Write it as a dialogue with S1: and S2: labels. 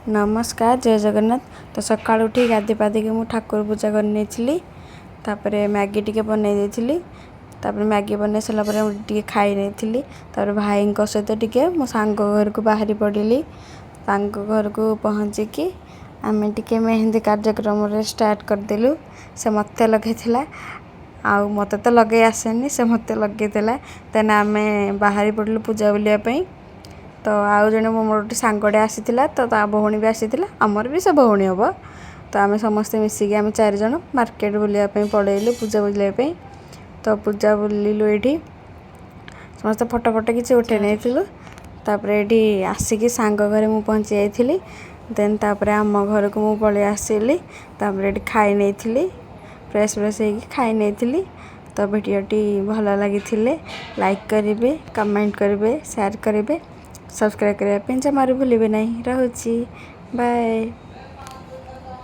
S1: नमस्कार जय जगन्नाथ। तो सकाल उठी गाधे पाधिकी मु ठाकुर पूजा करनी तापर मैगी टी बनई देती तापर मैगी बनई सारापर खाई नहीं तापर भाई सहित टे मो सांग घर को बाहरी पड़ी सांग घर को पहुँचिकी आम टे मेहंदी कार्यक्रम स्टार्ट करदेलु। से मत लगे आउ मत तो लगे आसेनी से मत लगे देन आम बाहरी पड़ू पूजा बुलायापी। तो आउ जड़े मोर गोटे सांगटे आसीला तो ता भौणी भी आसीला आमर भी से भौणी हम। तो आम समस्ते मिसिकी आम 4 जन मार्केट बुलायापी पलैलु पूजा बुलायापी। तो पूजा बुलिलु ये समस्त फटो फटो किसी उठे नहीं तापर ये आसिकी सांग घर मु पहुँची जाइली देन तापर आम घर को मु पलि आसिली तापर ये खाई नहीं फ्रेश फ्रेश हो खाई नहीं। तो वीडियोटी भल लगी लाइक करेंगे कमेंट करेंगे शेयर करेंगे सब्सक्राइब करने जमार भूलें नहीं। रहुची बाय।